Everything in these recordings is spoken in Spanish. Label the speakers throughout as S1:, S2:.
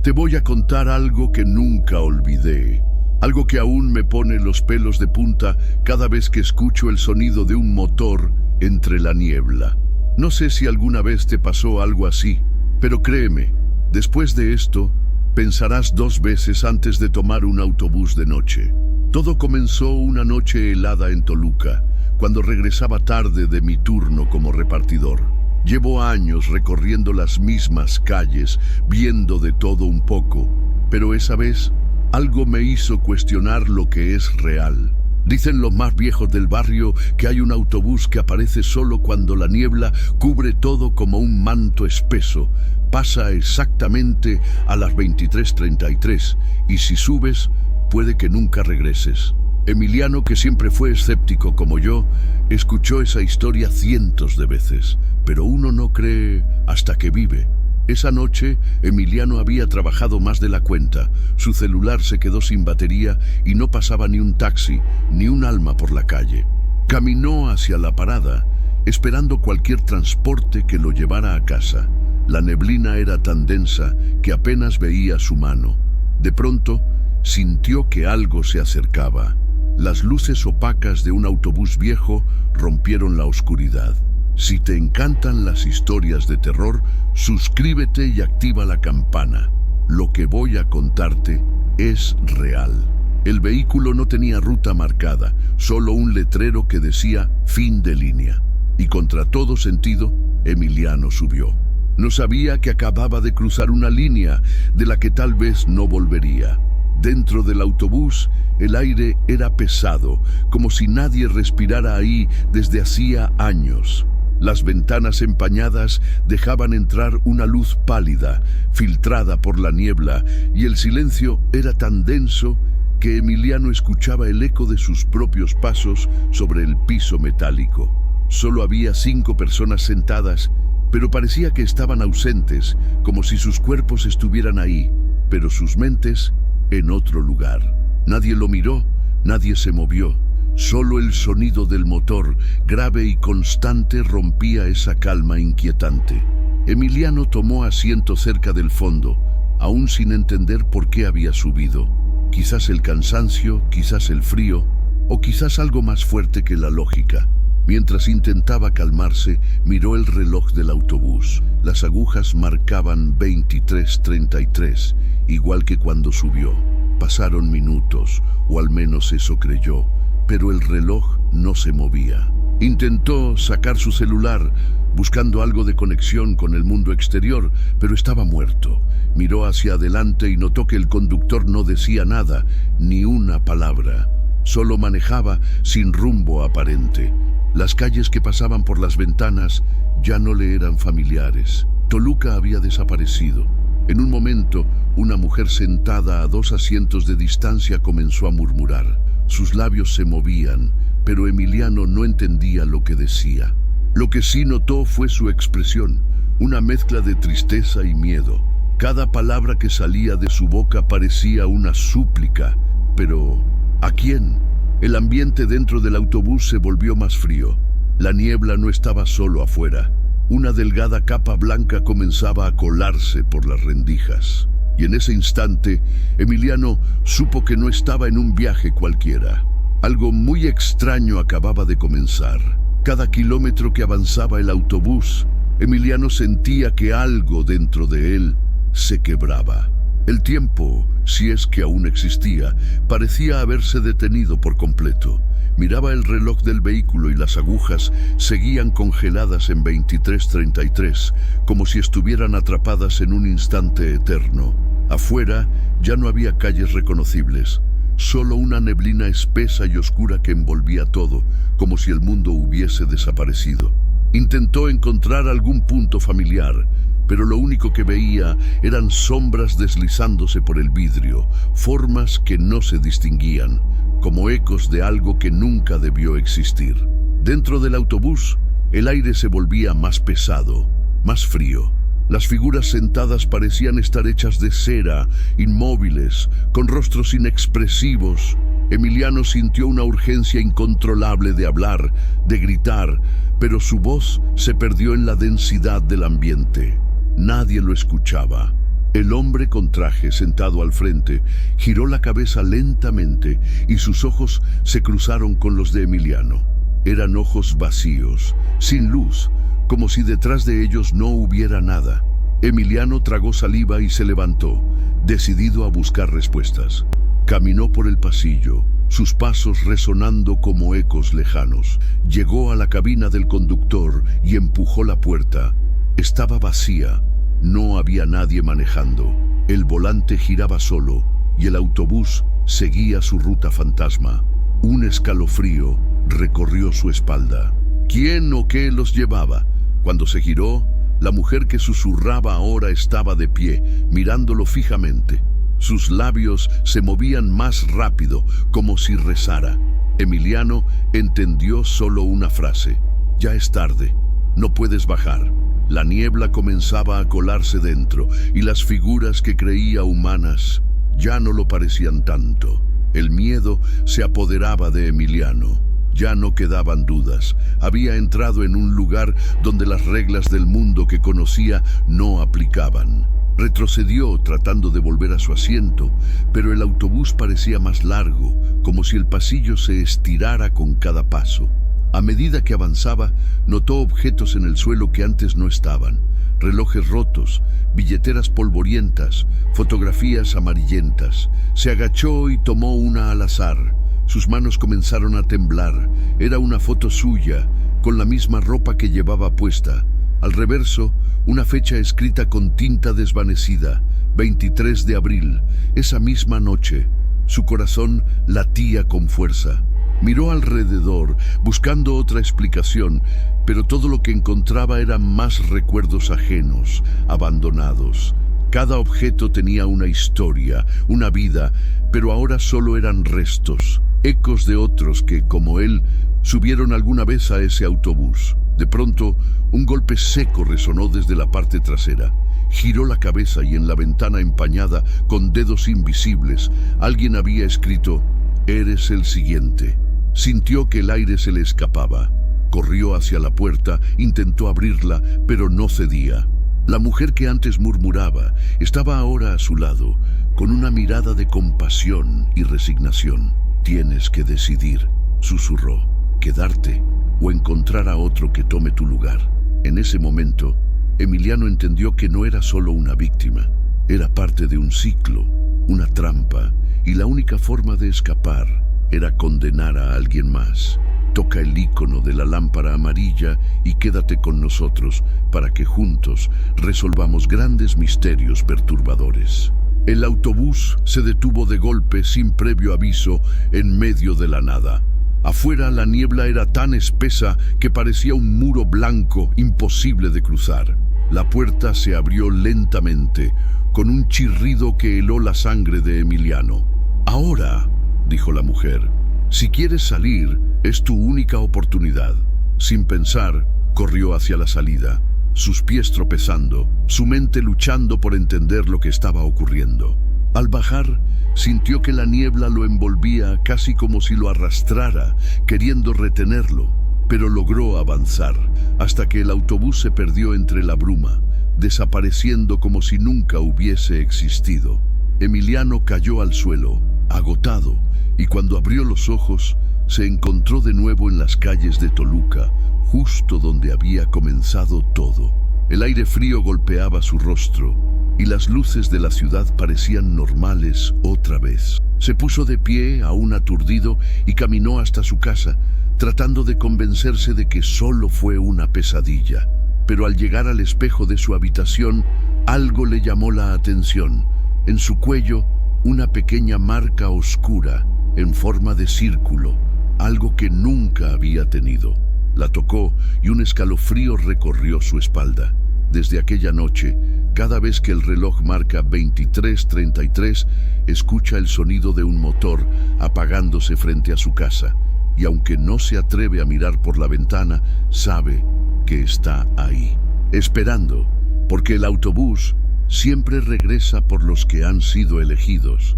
S1: Te voy a contar algo que nunca olvidé, algo que aún me pone los pelos de punta cada vez que escucho el sonido de un motor entre la niebla. No sé si alguna vez te pasó algo así, pero créeme, después de esto, pensarás 2 veces antes de tomar un autobús de noche. Todo comenzó una noche helada en Toluca, cuando regresaba tarde de mi turno como repartidor. Llevo años recorriendo las mismas calles, viendo de todo un poco, pero esa vez algo me hizo cuestionar lo que es real. Dicen los más viejos del barrio que hay un autobús que aparece solo cuando la niebla cubre todo como un manto espeso. Pasa exactamente a las 23:33 y si subes, puede que nunca regreses. Emiliano, que siempre fue escéptico como yo, escuchó esa historia cientos de veces, pero uno no cree hasta que vive. Esa noche, Emiliano había trabajado más de la cuenta, su celular se quedó sin batería y no pasaba ni un taxi, ni un alma por la calle. Caminó hacia la parada, esperando cualquier transporte que lo llevara a casa. La neblina era tan densa que apenas veía su mano. De pronto, sintió que algo se acercaba. Las luces opacas de un autobús viejo rompieron la oscuridad. Si te encantan las historias de terror, suscríbete y activa la campana. Lo que voy a contarte es real. El vehículo no tenía ruta marcada, solo un letrero que decía fin de línea. Y contra todo sentido, Emiliano subió. No sabía que acababa de cruzar una línea de la que tal vez no volvería. Dentro del autobús, el aire era pesado, como si nadie respirara ahí desde hacía años. Las ventanas empañadas dejaban entrar una luz pálida, filtrada por la niebla, y el silencio era tan denso que Emiliano escuchaba el eco de sus propios pasos sobre el piso metálico. Solo había 5 personas sentadas, pero parecía que estaban ausentes, como si sus cuerpos estuvieran ahí, pero sus mentes en otro lugar. Nadie lo miró, nadie se movió. Solo el sonido del motor, grave y constante, rompía esa calma inquietante. Emiliano tomó asiento cerca del fondo, aún sin entender por qué había subido. Quizás el cansancio, quizás el frío, o quizás algo más fuerte que la lógica. Mientras intentaba calmarse, miró el reloj del autobús. Las agujas marcaban 23:33, igual que cuando subió. Pasaron minutos, o al menos eso creyó, pero el reloj no se movía. Intentó sacar su celular, buscando algo de conexión con el mundo exterior, pero estaba muerto. Miró hacia adelante y notó que el conductor no decía nada, ni una palabra. Solo manejaba sin rumbo aparente. Las calles que pasaban por las ventanas ya no le eran familiares. Toluca había desaparecido. En un momento, una mujer sentada a 2 asientos de distancia comenzó a murmurar. Sus labios se movían, pero Emiliano no entendía lo que decía. Lo que sí notó fue su expresión, una mezcla de tristeza y miedo. Cada palabra que salía de su boca parecía una súplica. Pero, ¿a quién? El ambiente dentro del autobús se volvió más frío. La niebla no estaba solo afuera. Una delgada capa blanca comenzaba a colarse por las rendijas. Y en ese instante, Emiliano supo que no estaba en un viaje cualquiera. Algo muy extraño acababa de comenzar. Cada kilómetro que avanzaba el autobús, Emiliano sentía que algo dentro de él se quebraba. El tiempo, si es que aún existía, parecía haberse detenido por completo. Miraba el reloj del vehículo y las agujas seguían congeladas en 23:33, como si estuvieran atrapadas en un instante eterno. Afuera ya no había calles reconocibles, solo una neblina espesa y oscura que envolvía todo, como si el mundo hubiese desaparecido. Intentó encontrar algún punto familiar, pero lo único que veía eran sombras deslizándose por el vidrio, formas que no se distinguían, como ecos de algo que nunca debió existir. Dentro del autobús, el aire se volvía más pesado, más frío. Las figuras sentadas parecían estar hechas de cera, inmóviles, con rostros inexpresivos. Emiliano sintió una urgencia incontrolable de hablar, de gritar, pero su voz se perdió en la densidad del ambiente. Nadie lo escuchaba. El hombre con traje, sentado al frente, giró la cabeza lentamente y sus ojos se cruzaron con los de Emiliano. Eran ojos vacíos, sin luz, como si detrás de ellos no hubiera nada. Emiliano tragó saliva y se levantó, decidido a buscar respuestas. Caminó por el pasillo, sus pasos resonando como ecos lejanos. Llegó a la cabina del conductor y empujó la puerta. Estaba vacía. No había nadie manejando. El volante giraba solo y el autobús seguía su ruta fantasma. Un escalofrío recorrió su espalda. ¿Quién o qué los llevaba? Cuando se giró, la mujer que susurraba ahora estaba de pie, mirándolo fijamente. Sus labios se movían más rápido, como si rezara. Emiliano entendió solo una frase. Ya es tarde. No puedes bajar. La niebla comenzaba a colarse dentro y las figuras que creía humanas ya no lo parecían tanto. El miedo se apoderaba de Emiliano. Ya no quedaban dudas. Había entrado en un lugar donde las reglas del mundo que conocía no aplicaban. Retrocedió tratando de volver a su asiento, pero el autobús parecía más largo, como si el pasillo se estirara con cada paso. A medida que avanzaba, notó objetos en el suelo que antes no estaban. Relojes rotos, billeteras polvorientas, fotografías amarillentas. Se agachó y tomó una al azar. Sus manos comenzaron a temblar. Era una foto suya, con la misma ropa que llevaba puesta. Al reverso, una fecha escrita con tinta desvanecida, 23 de abril, esa misma noche. Su corazón latía con fuerza. Miró alrededor, buscando otra explicación, pero todo lo que encontraba eran más recuerdos ajenos, abandonados. Cada objeto tenía una historia, una vida, pero ahora solo eran restos, ecos de otros que, como él, subieron alguna vez a ese autobús. De pronto, un golpe seco resonó desde la parte trasera. Giró la cabeza y en la ventana empañada, con dedos invisibles, alguien había escrito: «Eres el siguiente». Sintió que el aire se le escapaba. Corrió hacia la puerta, intentó abrirla, pero no cedía. La mujer que antes murmuraba estaba ahora a su lado, con una mirada de compasión y resignación. «Tienes que decidir», susurró, «quedarte o encontrar a otro que tome tu lugar». En ese momento, Emiliano entendió que no era solo una víctima, era parte de un ciclo, una trampa, y la única forma de escapar era condenar a alguien más. Toca el icono de la lámpara amarilla y quédate con nosotros para que juntos resolvamos grandes misterios perturbadores. El autobús se detuvo de golpe sin previo aviso en medio de la nada. Afuera la niebla era tan espesa que parecía un muro blanco imposible de cruzar. La puerta se abrió lentamente, con un chirrido que heló la sangre de Emiliano. «Ahora», dijo la mujer, «si quieres salir, es tu única oportunidad». Sin pensar, corrió hacia la salida, sus pies tropezando, su mente luchando por entender lo que estaba ocurriendo. Al bajar, sintió que la niebla lo envolvía casi como si lo arrastrara, queriendo retenerlo, pero logró avanzar, hasta que el autobús se perdió entre la bruma, desapareciendo como si nunca hubiese existido. Emiliano cayó al suelo, agotado, y cuando abrió los ojos, se encontró de nuevo en las calles de Toluca, justo donde había comenzado todo. El aire frío golpeaba su rostro, y las luces de la ciudad parecían normales otra vez. Se puso de pie, aún aturdido, y caminó hasta su casa, tratando de convencerse de que solo fue una pesadilla. Pero al llegar al espejo de su habitación, algo le llamó la atención. En su cuello, una pequeña marca oscura, en forma de círculo, algo que nunca había tenido. La tocó y un escalofrío recorrió su espalda. Desde aquella noche, cada vez que el reloj marca 23:33, escucha el sonido de un motor apagándose frente a su casa, y aunque no se atreve a mirar por la ventana, sabe que está ahí, esperando, porque el autobús siempre regresa por los que han sido elegidos.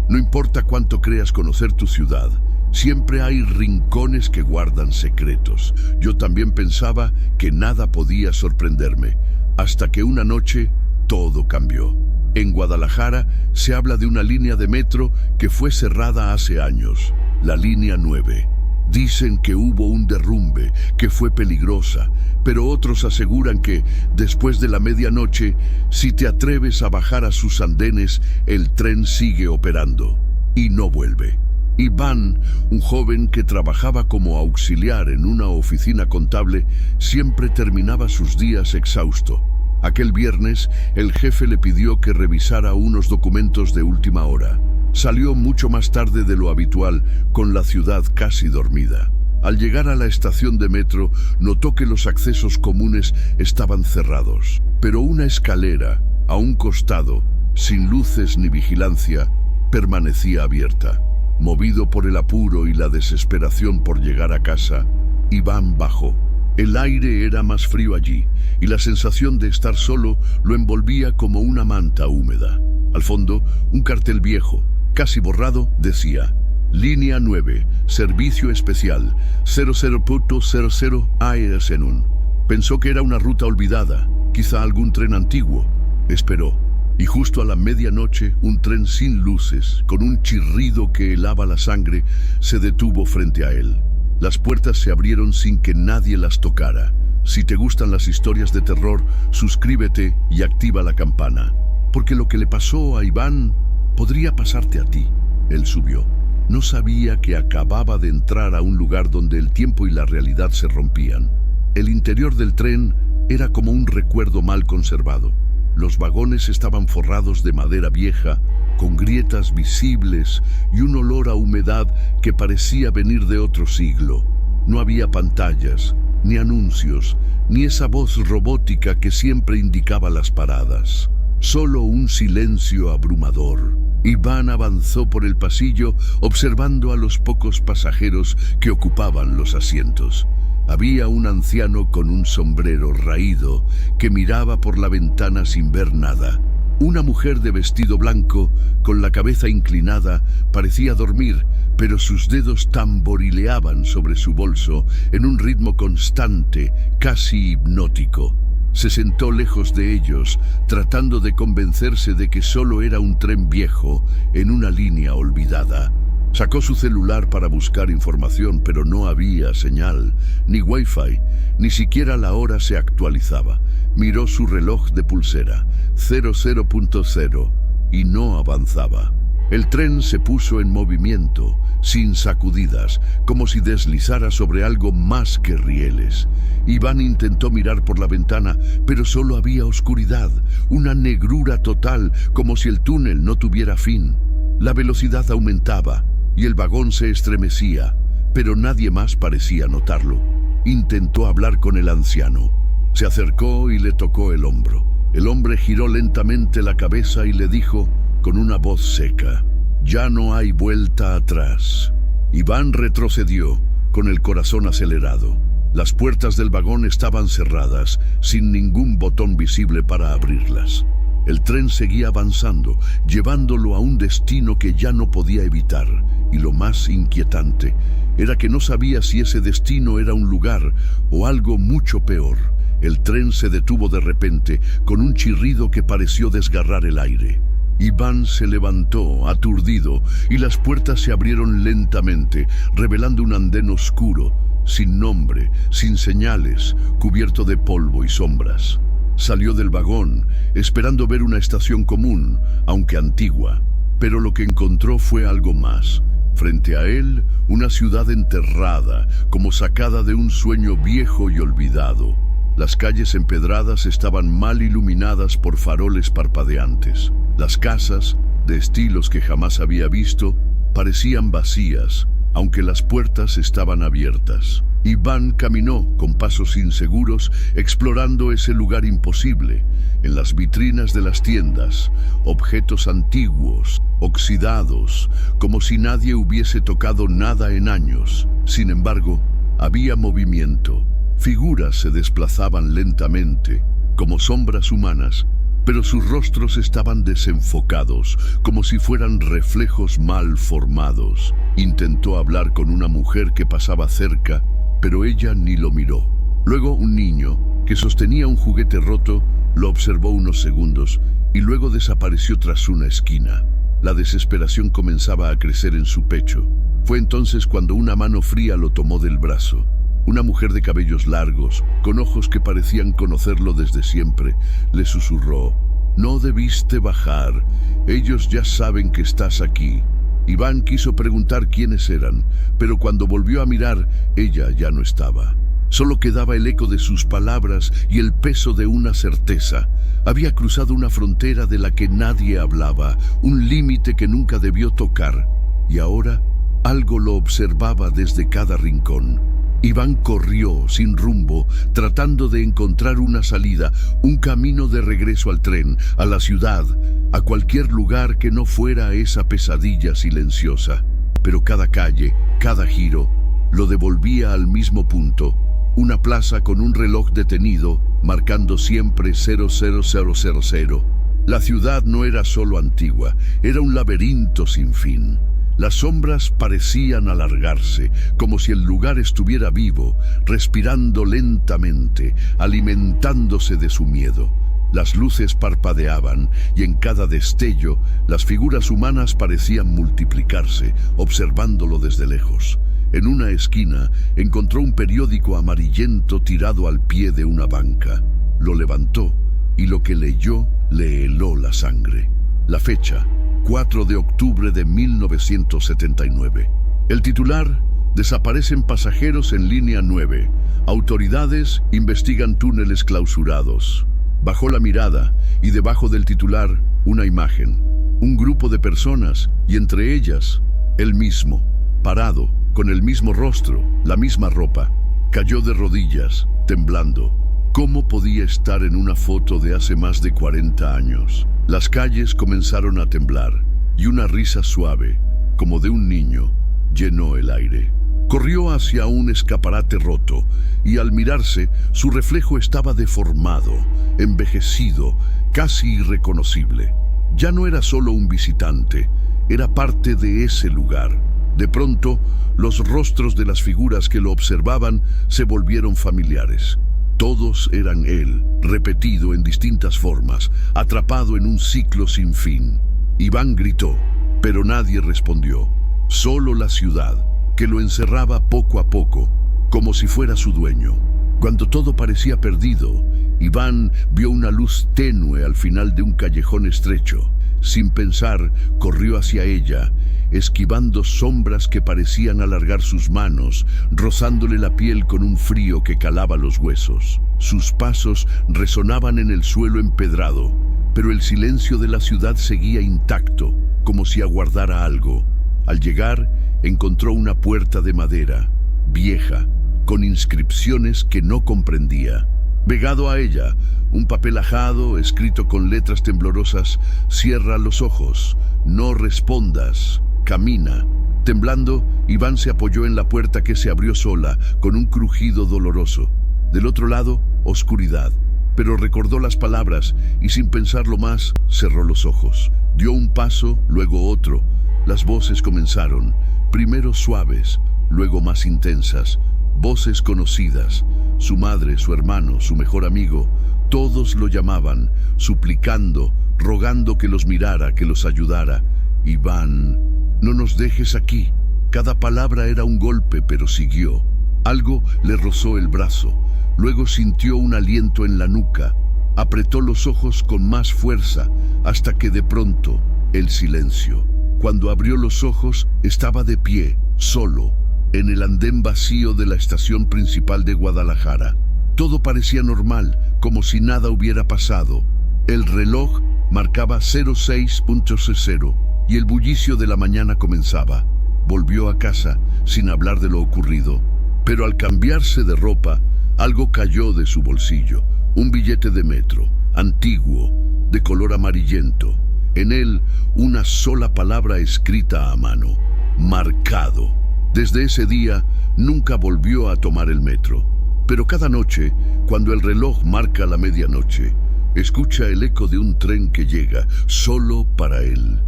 S1: No importa cuánto creas conocer tu ciudad, Siempre hay rincones que guardan secretos. Yo también pensaba que nada podía sorprenderme, hasta que una noche todo cambió. En Guadalajara se habla de una línea de metro que fue cerrada hace años, la línea 9. Dicen que hubo un derrumbe, que fue peligrosa, pero otros aseguran que, después de la medianoche, si te atreves a bajar a sus andenes, el tren sigue operando y no vuelve. Iván, un joven que trabajaba como auxiliar en una oficina contable, siempre terminaba sus días exhausto. Aquel viernes, el jefe le pidió que revisara unos documentos de última hora. Salió mucho más tarde de lo habitual, con la ciudad casi dormida. Al llegar a la estación de metro, notó que los accesos comunes estaban cerrados, pero una escalera, a un costado, sin luces ni vigilancia, permanecía abierta. Movido por el apuro y la desesperación por llegar a casa, Iván bajó. El aire era más frío allí, y la sensación de estar solo lo envolvía como una manta húmeda. Al fondo, un cartel viejo, casi borrado, decía: Línea 9, Servicio Especial, 00.00 AESNUN. Pensó que era una ruta olvidada, quizá algún tren antiguo. Esperó, y justo a la medianoche, un tren sin luces, con un chirrido que helaba la sangre, se detuvo frente a él. Las puertas se abrieron sin que nadie las tocara. Si te gustan las historias de terror, suscríbete y activa la campana, porque lo que le pasó a Iván podría pasarte a ti. Él subió. No sabía que acababa de entrar a un lugar donde el tiempo y la realidad se rompían. El interior del tren era como un recuerdo mal conservado. Los vagones estaban forrados de madera vieja, con grietas visibles y un olor a humedad que parecía venir de otro siglo. No había pantallas, ni anuncios, ni esa voz robótica que siempre indicaba las paradas. Solo un silencio abrumador. Iván avanzó por el pasillo, observando a los pocos pasajeros que ocupaban los asientos. Había un anciano con un sombrero raído que miraba por la ventana sin ver nada. Una mujer de vestido blanco, con la cabeza inclinada, parecía dormir, pero sus dedos tamborileaban sobre su bolso en un ritmo constante, casi hipnótico. Se sentó lejos de ellos, tratando de convencerse de que solo era un tren viejo en una línea olvidada. Sacó su celular para buscar información, pero no había señal, ni wifi, ni siquiera la hora se actualizaba. Miró su reloj de pulsera, 00.0, y no avanzaba. El tren se puso en movimiento, sin sacudidas, como si deslizara sobre algo más que rieles. Iván intentó mirar por la ventana, pero solo había oscuridad, una negrura total, como si el túnel no tuviera fin. La velocidad aumentaba y el vagón se estremecía, pero nadie más parecía notarlo. Intentó hablar con el anciano. Se acercó y le tocó el hombro. El hombre giró lentamente la cabeza y le dijo con una voz seca: «Ya no hay vuelta atrás». Iván retrocedió, con el corazón acelerado. Las puertas del vagón estaban cerradas, sin ningún botón visible para abrirlas. El tren seguía avanzando, llevándolo a un destino que ya no podía evitar. Y lo más inquietante era que no sabía si ese destino era un lugar o algo mucho peor. El tren se detuvo de repente, con un chirrido que pareció desgarrar el aire. Iván se levantó, aturdido, y las puertas se abrieron lentamente, revelando un andén oscuro, sin nombre, sin señales, cubierto de polvo y sombras. Salió del vagón, esperando ver una estación común, aunque antigua, pero lo que encontró fue algo más. Frente a él, una ciudad enterrada, como sacada de un sueño viejo y olvidado. Las calles empedradas estaban mal iluminadas por faroles parpadeantes. Las casas, de estilos que jamás había visto, parecían vacías, aunque las puertas estaban abiertas. Iván caminó con pasos inseguros, explorando ese lugar imposible. En las vitrinas de las tiendas, objetos antiguos, oxidados, como si nadie hubiese tocado nada en años. Sin embargo, había movimiento. Figuras se desplazaban lentamente, como sombras humanas, pero sus rostros estaban desenfocados, como si fueran reflejos mal formados. Intentó hablar con una mujer que pasaba cerca, pero ella ni lo miró. Luego un niño, que sostenía un juguete roto, lo observó unos segundos y luego desapareció tras una esquina. La desesperación comenzaba a crecer en su pecho. Fue entonces cuando una mano fría lo tomó del brazo. Una mujer de cabellos largos, con ojos que parecían conocerlo desde siempre, le susurró: «No debiste bajar, ellos ya saben que estás aquí». Iván quiso preguntar quiénes eran, pero cuando volvió a mirar, ella ya no estaba. Solo quedaba el eco de sus palabras y el peso de una certeza. Había cruzado una frontera de la que nadie hablaba, un límite que nunca debió tocar, y ahora algo lo observaba desde cada rincón. Iván corrió sin rumbo, tratando de encontrar una salida, un camino de regreso al tren, a la ciudad, a cualquier lugar que no fuera esa pesadilla silenciosa. Pero cada calle, cada giro, lo devolvía al mismo punto. Una plaza con un reloj detenido, marcando siempre 00000. La ciudad no era solo antigua, era un laberinto sin fin. Las sombras parecían alargarse, como si el lugar estuviera vivo, respirando lentamente, alimentándose de su miedo. Las luces parpadeaban y en cada destello las figuras humanas parecían multiplicarse, observándolo desde lejos. En una esquina encontró un periódico amarillento tirado al pie de una banca. Lo levantó y lo que leyó le heló la sangre. La fecha: 4 de octubre de 1979. El titular: desaparecen pasajeros en línea 9. Autoridades investigan túneles clausurados. Bajó la mirada y debajo del titular una imagen. Un grupo de personas y entre ellas él mismo, parado, con el mismo rostro, la misma ropa. Cayó de rodillas, temblando. ¿Cómo podía estar en una foto de hace más de 40 años? Las calles comenzaron a temblar y una risa suave, como de un niño, llenó el aire. Corrió hacia un escaparate roto y al mirarse, su reflejo estaba deformado, envejecido, casi irreconocible. Ya no era solo un visitante, era parte de ese lugar. De pronto, los rostros de las figuras que lo observaban se volvieron familiares. Todos eran él, repetido en distintas formas, atrapado en un ciclo sin fin. Iván gritó, pero nadie respondió. Solo la ciudad, que lo encerraba poco a poco, como si fuera su dueño. Cuando todo parecía perdido, Iván vio una luz tenue al final de un callejón estrecho. Sin pensar, corrió hacia ella, esquivando sombras que parecían alargar sus manos, rozándole la piel con un frío que calaba los huesos. Sus pasos resonaban en el suelo empedrado, pero el silencio de la ciudad seguía intacto, como si aguardara algo. Al llegar, encontró una puerta de madera, vieja, con inscripciones que no comprendía. Pegado a ella, un papel ajado, escrito con letras temblorosas: «Cierra los ojos, no respondas, camina». Temblando, Iván se apoyó en la puerta que se abrió sola, con un crujido doloroso. Del otro lado, oscuridad. Pero recordó las palabras y sin pensarlo más, cerró los ojos. Dio un paso, luego otro. Las voces comenzaron, primero suaves, luego más intensas. Voces conocidas. Su madre, su hermano, su mejor amigo, todos lo llamaban, suplicando, rogando que los mirara, que los ayudara. «Iván, no nos dejes aquí». Cada palabra era un golpe, pero siguió. Algo le rozó el brazo. Luego sintió un aliento en la nuca. Apretó los ojos con más fuerza, hasta que de pronto, el silencio. Cuando abrió los ojos, estaba de pie, solo, en el andén vacío de la estación principal de Guadalajara. Todo parecía normal, como si nada hubiera pasado. El reloj marcaba 06:00 y el bullicio de la mañana comenzaba. Volvió a casa sin hablar de lo ocurrido, pero al cambiarse de ropa, algo cayó de su bolsillo. Un billete de metro, antiguo, de color amarillento. En él, una sola palabra escrita a mano: marcado. Desde ese día, nunca volvió a tomar el metro. Pero cada noche, cuando el reloj marca la medianoche, Escucha el eco de un tren que llega solo para él.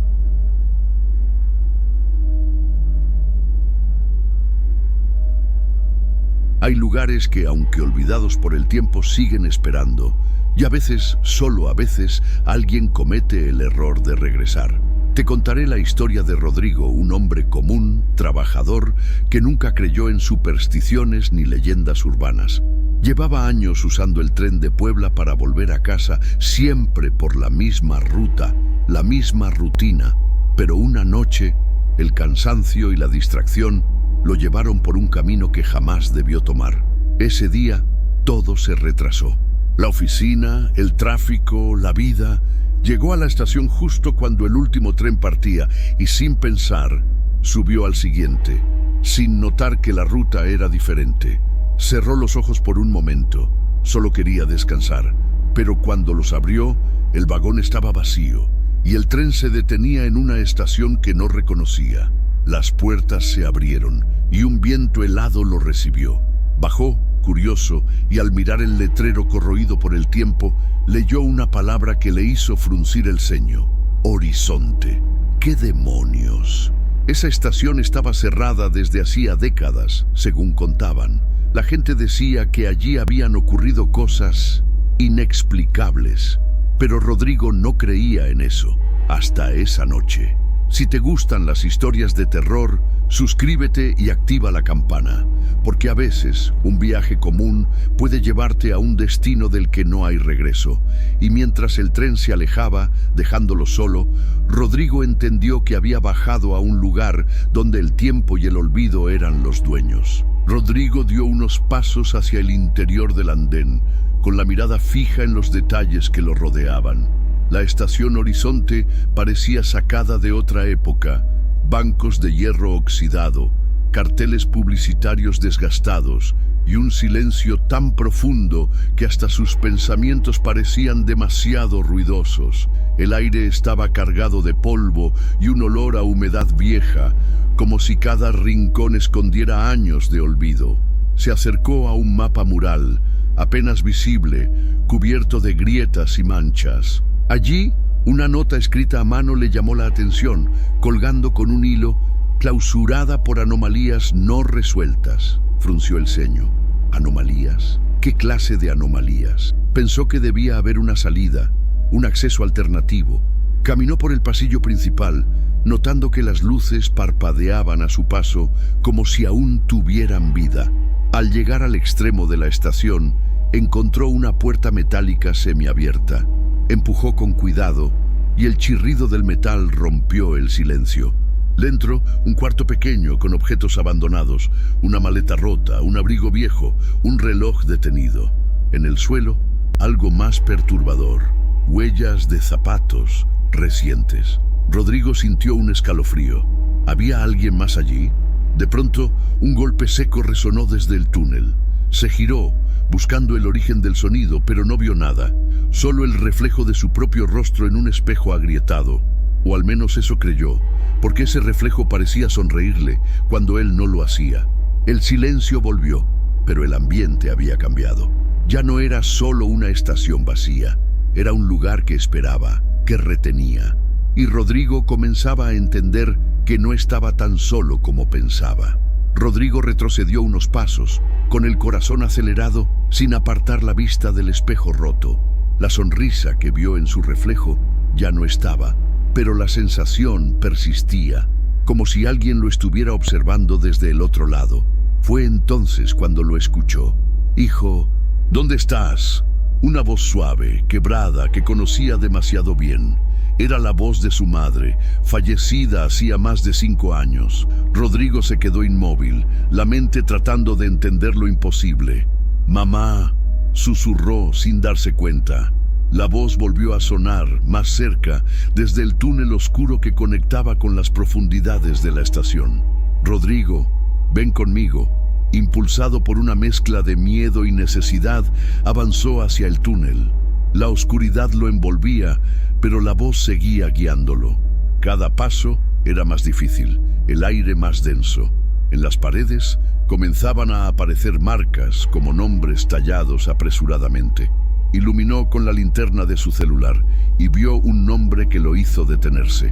S1: Hay lugares que, aunque olvidados por el tiempo, siguen esperando. Y a veces, solo a veces, alguien comete el error de regresar. Te contaré la historia de Rodrigo, un hombre común, trabajador, que nunca creyó en supersticiones ni leyendas urbanas. Llevaba años usando el tren de Puebla para volver a casa, siempre por la misma ruta, la misma rutina. Pero una noche, el cansancio y la distracción lo llevaron por un camino que jamás debió tomar. Ese día, todo se retrasó. La oficina, el tráfico, la vida. Llegó a la estación justo cuando el último tren partía y, sin pensar, subió al siguiente, sin notar que la ruta era diferente. Cerró los ojos por un momento. Solo quería descansar. Pero cuando los abrió, el vagón estaba vacío y el tren se detenía en una estación que no reconocía. Las puertas se abrieron y un viento helado lo recibió. Bajó, curioso, y al mirar el letrero corroído por el tiempo, leyó una palabra que le hizo fruncir el ceño. Horizonte. ¡Qué demonios! Esa estación estaba cerrada desde hacía décadas, según contaban. La gente decía que allí habían ocurrido cosas inexplicables, pero Rodrigo no creía en eso, hasta esa noche. Si te gustan las historias de terror, suscríbete y activa la campana, porque a veces un viaje común puede llevarte a un destino del que no hay regreso. Y mientras el tren se alejaba, dejándolo solo, Rodrigo entendió que había bajado a un lugar donde el tiempo y el olvido eran los dueños. Rodrigo dio unos pasos hacia el interior del andén, con la mirada fija en los detalles que lo rodeaban. La estación Horizonte parecía sacada de otra época. Bancos de hierro oxidado, carteles publicitarios desgastados y un silencio tan profundo que hasta sus pensamientos parecían demasiado ruidosos. El aire estaba cargado de polvo y un olor a humedad vieja, como si cada rincón escondiera años de olvido. Se acercó a un mapa mural, apenas visible, cubierto de grietas y manchas. Allí, una nota escrita a mano le llamó la atención, colgando con un hilo, clausurada por anomalías no resueltas. Frunció el ceño. ¿Anomalías? ¿Qué clase de anomalías? Pensó que debía haber una salida, un acceso alternativo. Caminó por el pasillo principal, notando que las luces parpadeaban a su paso como si aún tuvieran vida. Al llegar al extremo de la estación, encontró una puerta metálica semiabierta. Empujó con cuidado y el chirrido del metal rompió el silencio. Dentro, un cuarto pequeño con objetos abandonados, una maleta rota, un abrigo viejo, un reloj detenido. En el suelo, algo más perturbador, huellas de zapatos recientes. Rodrigo sintió un escalofrío. ¿Había alguien más allí? De pronto, un golpe seco resonó desde el túnel. Se giró, buscando el origen del sonido, pero no vio nada. Solo el reflejo de su propio rostro en un espejo agrietado. O al menos eso creyó, porque ese reflejo parecía sonreírle cuando él no lo hacía. El silencio volvió, pero el ambiente había cambiado. Ya no era solo una estación vacía, era un lugar que esperaba, que retenía. Y Rodrigo comenzaba a entender que no estaba tan solo como pensaba. Rodrigo retrocedió unos pasos, con el corazón acelerado, sin apartar la vista del espejo roto. La sonrisa que vio en su reflejo ya no estaba, pero la sensación persistía, como si alguien lo estuviera observando desde el otro lado. Fue entonces cuando lo escuchó. «Hijo, ¿dónde estás?». Una voz suave, quebrada, que conocía demasiado bien. Era la voz de su madre, fallecida hacía más de 5 años. Rodrigo se quedó inmóvil, la mente tratando de entender lo imposible. «Mamá», susurró sin darse cuenta. La voz volvió a sonar, más cerca, desde el túnel oscuro que conectaba con las profundidades de la estación. «Rodrigo, ven conmigo». Impulsado por una mezcla de miedo y necesidad, avanzó hacia el túnel. La oscuridad lo envolvía, pero la voz seguía guiándolo. Cada paso era más difícil, el aire más denso. En las paredes comenzaban a aparecer marcas como nombres tallados apresuradamente. Iluminó con la linterna de su celular y vio un nombre que lo hizo detenerse.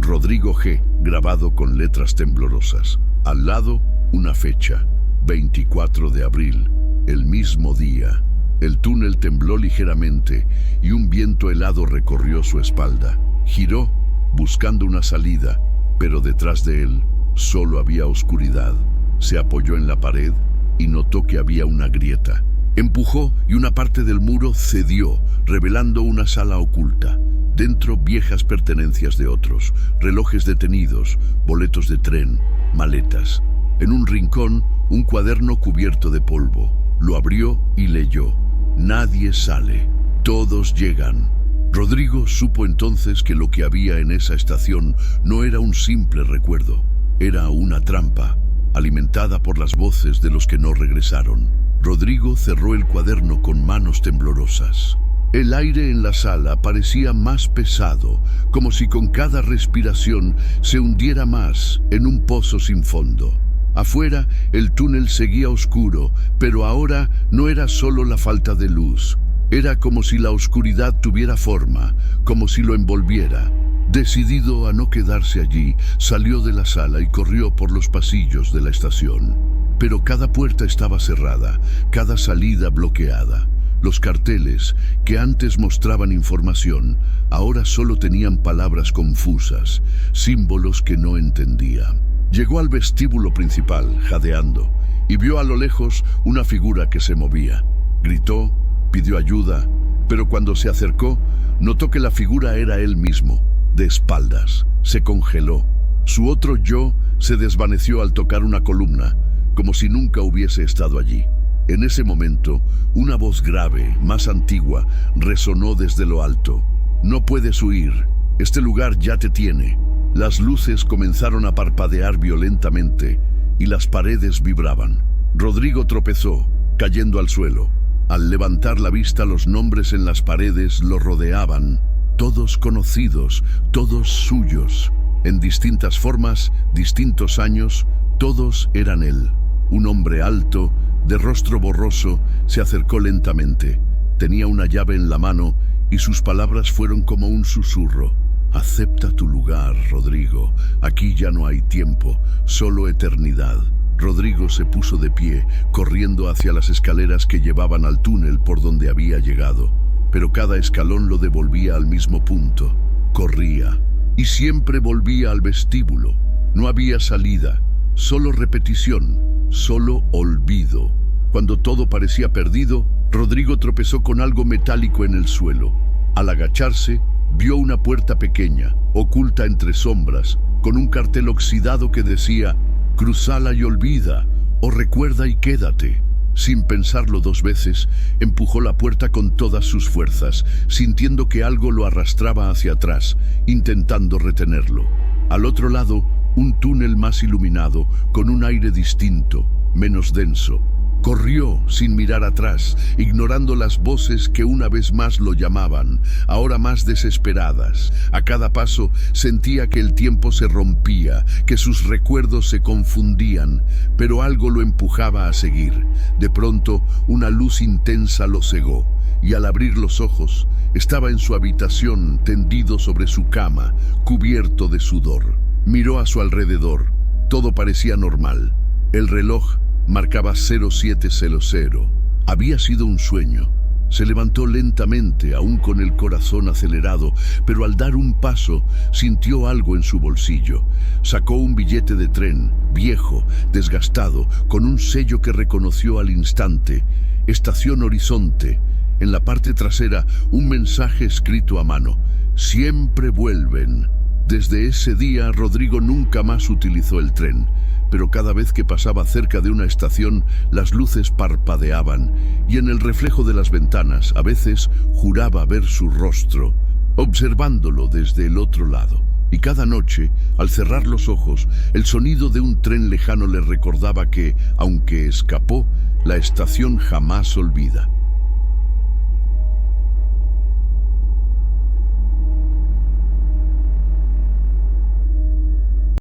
S1: Rodrigo G., grabado con letras temblorosas. Al lado, una fecha, 24 de abril, el mismo día. El túnel tembló ligeramente y un viento helado recorrió su espalda. Giró, buscando una salida, pero detrás de él solo había oscuridad. Se apoyó en la pared y notó que había una grieta. Empujó y una parte del muro cedió, revelando una sala oculta. Dentro, viejas pertenencias de otros, relojes detenidos, boletos de tren, maletas. En un rincón, un cuaderno cubierto de polvo. Lo abrió y leyó: nadie sale, todos llegan. Rodrigo supo entonces que lo que había en esa estación no era un simple recuerdo, era una trampa, alimentada por las voces de los que no regresaron. Rodrigo cerró el cuaderno con manos temblorosas. El aire en la sala parecía más pesado, como si con cada respiración se hundiera más en un pozo sin fondo. Afuera, el túnel seguía oscuro, pero ahora no era solo la falta de luz. Era como si la oscuridad tuviera forma, como si lo envolviera. Decidido a no quedarse allí, salió de la sala y corrió por los pasillos de la estación. Pero cada puerta estaba cerrada, cada salida bloqueada. Los carteles, que antes mostraban información, ahora solo tenían palabras confusas, símbolos que no entendía. Llegó al vestíbulo principal, jadeando, y vio a lo lejos una figura que se movía. Gritó, pidió ayuda, pero cuando se acercó, notó que la figura era él mismo, de espaldas. Se congeló. Su otro yo se desvaneció al tocar una columna, como si nunca hubiese estado allí. En ese momento, una voz grave, más antigua, resonó desde lo alto. No puedes huir, este lugar ya te tiene. Las luces comenzaron a parpadear violentamente y las paredes vibraban. Rodrigo tropezó, cayendo al suelo. Al levantar la vista, los nombres en las paredes lo rodeaban, todos conocidos, todos suyos. En distintas formas, distintos años, todos eran él. Un hombre alto, de rostro borroso, se acercó lentamente. Tenía una llave en la mano y sus palabras fueron como un susurro. Acepta tu lugar, Rodrigo. Aquí ya no hay tiempo, solo eternidad. Rodrigo se puso de pie, corriendo hacia las escaleras que llevaban al túnel por donde había llegado. Pero cada escalón lo devolvía al mismo punto. Corría, y siempre volvía al vestíbulo. No había salida, solo repetición, solo olvido. Cuando todo parecía perdido, Rodrigo tropezó con algo metálico en el suelo. Al agacharse, vio una puerta pequeña, oculta entre sombras, con un cartel oxidado que decía: cruzala y olvida, o recuerda y quédate. Sin pensarlo dos veces, empujó la puerta con todas sus fuerzas, sintiendo que algo lo arrastraba hacia atrás, intentando retenerlo. Al otro lado, un túnel más iluminado, con un aire distinto, menos denso. Corrió sin mirar atrás, ignorando las voces que una vez más lo llamaban, ahora más desesperadas. A cada paso sentía que el tiempo se rompía, que sus recuerdos se confundían, pero algo lo empujaba a seguir. De pronto, una luz intensa lo cegó, y al abrir los ojos, estaba en su habitación, tendido sobre su cama, cubierto de sudor. Miró a su alrededor. Todo parecía normal. El reloj marcaba 0700. Había sido un sueño. Se levantó lentamente, aún con el corazón acelerado, pero al dar un paso sintió algo en su bolsillo. Sacó un billete de tren, viejo, desgastado, con un sello que reconoció al instante. Estación Horizonte. En la parte trasera, un mensaje escrito a mano: siempre vuelven. Desde ese día, Rodrigo nunca más utilizó el tren. Pero cada vez que pasaba cerca de una estación, las luces parpadeaban, y en el reflejo de las ventanas, a veces juraba ver su rostro, observándolo desde el otro lado. Y cada noche, al cerrar los ojos, el sonido de un tren lejano le recordaba que, aunque escapó, la estación jamás olvida.